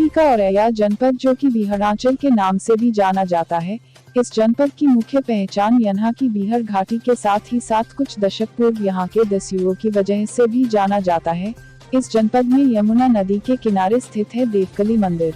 घाटी का औरैया जनपद, जो कि बिहरांचल के नाम से भी जाना जाता है, इस जनपद की मुख्य पहचान यहाँ की बिहर घाटी के साथ ही साथ कुछ दशक पूर्व यहाँ के दस्युओं की वजह से भी जाना जाता है। इस जनपद में यमुना नदी के किनारे स्थित है देवकली मंदिर,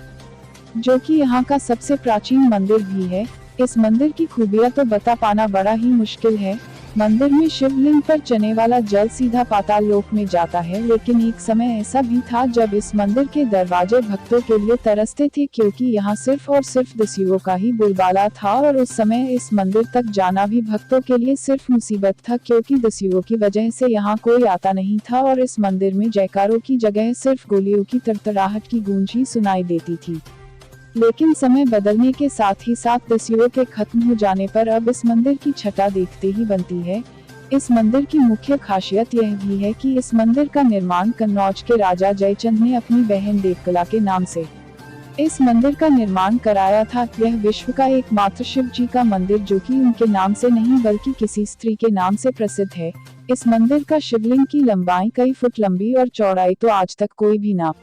जो कि यहाँ का सबसे प्राचीन मंदिर भी है। इस मंदिर की खूबियां तो बता पाना बड़ा ही मुश्किल है। मंदिर में शिवलिंग पर चढ़ने वाला जल सीधा पाताल लोक में जाता है, लेकिन एक समय ऐसा भी था जब इस मंदिर के दरवाजे भक्तों के लिए तरसते थे, क्योंकि यहाँ सिर्फ और सिर्फ दस्युओं का ही बोलबाला था और उस समय इस मंदिर तक जाना भी भक्तों के लिए सिर्फ मुसीबत था, क्योंकि दस्युओं की वजह से यहाँ कोई आता नहीं था और इस मंदिर में जयकारों की जगह सिर्फ गोलियों की तरतराहट की गूंज ही सुनाई देती थी। लेकिन समय बदलने के साथ ही साथ दस्युओं के खत्म हो जाने पर अब इस मंदिर की छटा देखते ही बनती है। इस मंदिर की मुख्य खासियत यह भी है कि इस मंदिर का निर्माण कन्नौज के राजा जयचंद ने अपनी बहन देवकला के नाम से इस मंदिर का निर्माण कराया था। यह विश्व का एकमात्र शिव जी का मंदिर, जो कि उनके नाम से नहीं बल्कि किसी स्त्री के नाम से प्रसिद्ध है। इस मंदिर का शिवलिंग की लंबाई कई फुट लंबी और चौड़ाई तो आज तक कोई भी नाप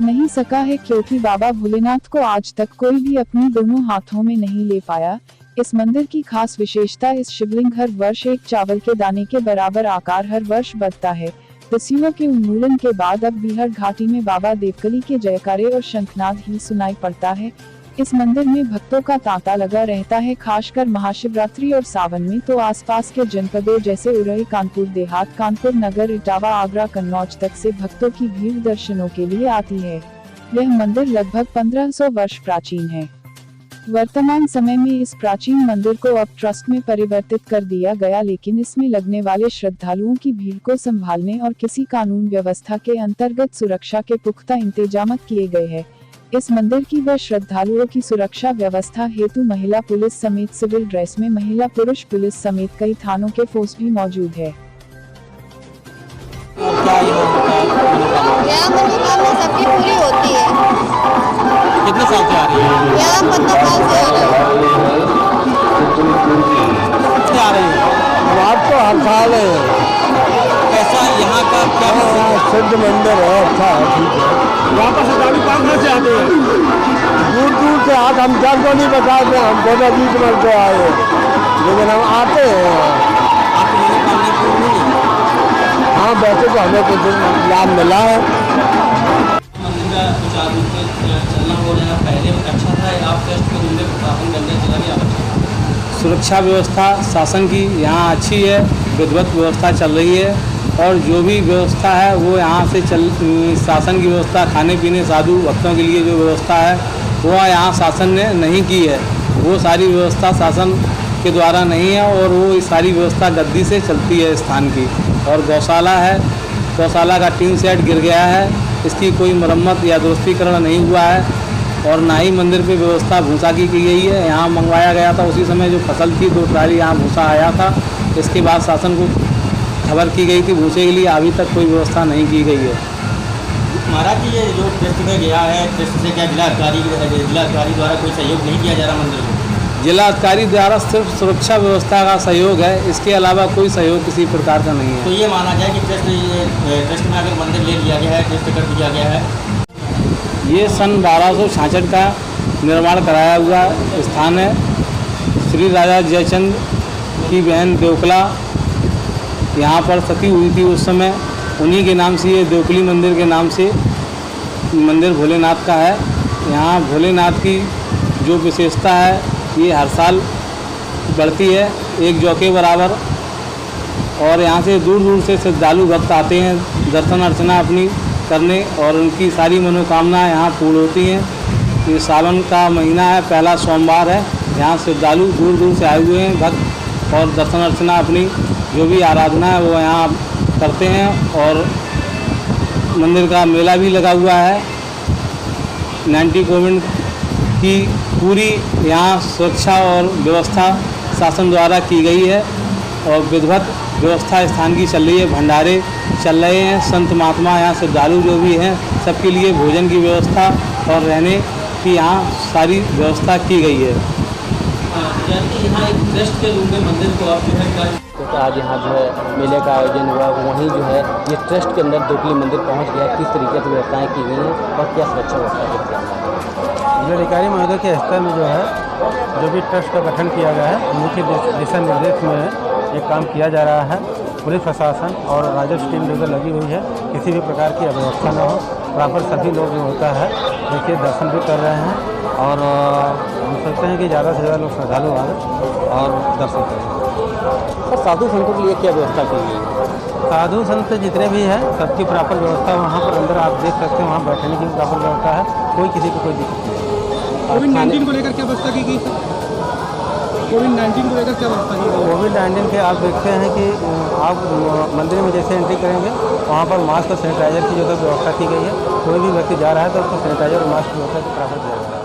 नहीं सका है, क्योंकि बाबा भोलेनाथ को आज तक कोई भी अपनी दोनों हाथों में नहीं ले पाया। इस मंदिर की खास विशेषता, इस शिवलिंग हर वर्ष एक चावल के दाने के बराबर आकार हर वर्ष बढ़ता है। दस्युओं के उन्मूलन के बाद अब बिहर घाटी में बाबा देवकली के जयकारे और शंखनाद ही सुनाई पड़ता है। इस मंदिर में भक्तों का तांता लगा रहता है, खासकर महाशिवरात्रि और सावन में तो आसपास के जनपदों जैसे उरई, कानपुर देहात, कानपुर नगर, इटावा, आगरा, कन्नौज तक से भक्तों की भीड़ दर्शनों के लिए आती है। यह मंदिर लगभग 1500 वर्ष प्राचीन है। वर्तमान समय में इस प्राचीन मंदिर को अब ट्रस्ट में परिवर्तित कर दिया गया, लेकिन इसमें लगने वाले श्रद्धालुओं की भीड़ को संभालने और किसी कानून व्यवस्था के अंतर्गत सुरक्षा के पुख्ता इंतजाम किए गए हैं। इस मंदिर की व श्रद्धालुओं की सुरक्षा व्यवस्था हेतु महिला पुलिस समेत सिविल ड्रेस में महिला पुरुष पुलिस समेत कई थानों के फोर्स भी मौजूद है। यहाँ मनोकामना सबकी पूरी होती है। कितने साल से आ रही है? यहाँ 15 साल से आ रही है। बात तो हर साल है। कैसा यहाँ का क्या सिद्ध मंदिर है, अच्छा है, ठीक है। यहाँ पर श्रद्धालु कहाँ से आते हैं? दूर दूर से आते, हम जब को नहीं बताते, हम तो बीच में से आए, लेकिन हम आते हैं। आपकी मनोकामना पूर्ण हुई? हाँ, वैसे तो हमें कुछ लाभ मिला है। मंदिर का सुचारू रूप से चलना हो रहा है, पहले अच्छा था, आप टेस्ट के रूम में प्रशासन करने चला गया। सुरक्षा व्यवस्था शासन की यहाँ अच्छी है, विधिवत व्यवस्था चल रही है और जो भी व्यवस्था है वो यहाँ से शासन की व्यवस्था, खाने पीने साधु भक्तों के लिए जो व्यवस्था है वो यहाँ शासन ने नहीं की है। वो सारी व्यवस्था शासन के द्वारा नहीं है और वो सारी व्यवस्था गद्दी से चलती है स्थान की। और गौशाला है, गौशाला का टीन सेट गिर गया है, इसकी कोई मरम्मत या दुरुस्तीकरण नहीं हुआ है और ना ही मंदिर पे व्यवस्था भूसा की गई है। यहाँ मंगवाया गया था उसी समय जो फसल थी, 2 ट्राली यहाँ भूसा आया था। इसके बाद शासन को खबर की गई थी भूसे के लिए, अभी तक कोई व्यवस्था नहीं की गई है। महाराज जी, ये जो ट्रस्ट में गया है, ट्रस्ट से क्या जिलाधिकारी द्वारा कोई सहयोग नहीं किया जा रहा मंदिर को? जिलाधिकारी द्वारा सिर्फ सुरक्षा व्यवस्था का सहयोग है, इसके अलावा कोई सहयोग किसी प्रकार का नहीं है। तो ये माना जाए कि ट्रस्ट में अगर मंदिर ले लिया गया है, ट्रस्ट कर दिया गया है। ये सन 1266 का निर्माण कराया हुआ स्थान है। श्री राजा जयचंद की बहन देवकला यहाँ पर सती हुई थी उस समय, उन्हीं के नाम से ये देवकली मंदिर के नाम से मंदिर भोलेनाथ का है। यहाँ भोलेनाथ की जो विशेषता है ये हर साल बढ़ती है, एक जौ के बराबर। और यहाँ से दूर दूर से श्रद्धालु भक्त आते हैं दर्शन अर्चना अपनी करने और उनकी सारी मनोकामना यहाँ पूर्ण होती हैं। ये सावन का महीना है, पहला सोमवार है, यहाँ श्रद्धालु दूर दूर से आए हुए हैं भक्त और दर्शन अर्चना अपनी जो भी आराधना है वो यहाँ करते हैं। और मंदिर का मेला भी लगा हुआ है। 90 कोविड की पूरी यहाँ सुरक्षा और व्यवस्था शासन द्वारा की गई है और विधिवत व्यवस्था स्थान की चल रही है। भंडारे चल रहे हैं, संत महात्मा यहाँ श्रद्धालु जो भी हैं सबके लिए भोजन की व्यवस्था और रहने की यहाँ सारी व्यवस्था की गई है। यहाँ एक ट्रस्ट के रूप में मंदिर को आप जो है आज यहाँ जो है मेले का आयोजन हुआ, वहीं जो है ये ट्रस्ट के अंदर दोकली मंदिर पहुँच गया, किस तरीके से व्यवस्थाएँ की गई हैं और क्या सुरक्षा व्यवस्था की गई है? जिलाधिकारी महोदय के स्तर में जो है जो भी ट्रस्ट का गठन किया गया है उन्हीं के दिशा निर्देश में ये काम किया जा रहा है। पुलिस प्रशासन और राजस्व टीम जो लगी हुई है, किसी भी प्रकार की अव्यवस्था न हो, प्रॉपर सभी लोग जो होता है देखिए दर्शन भी कर रहे हैं और हम सोचते हैं कि ज़्यादा से ज़्यादा लोग श्रद्धालु आए और दर्शन करें। और साधु संतों के लिए क्या व्यवस्था की गई है? साधु संत जितने भी हैं सबकी प्रॉपर व्यवस्था वहाँ पर अंदर आप देख सकते हैं, वहाँ बैठने की प्रॉपर व्यवस्था है, कोई किसी को कोई दिक्कत नहीं है। कोविड-19 को लेकर क्या व्यवस्था की गई सर? कोविड-19 को लेकर क्या व्यवस्था की गई? कोविड-19 के आप देखते हैं कि आप मंदिर में जैसे एंट्री करेंगे वहाँ पर मास्क और सैनिटाइजर की जो व्यवस्था की गई है, कोई भी व्यक्ति जा रहा है तो उसको सैनिटाइजर और मास्क की व्यवस्था की प्रॉपर किया जा रहा है।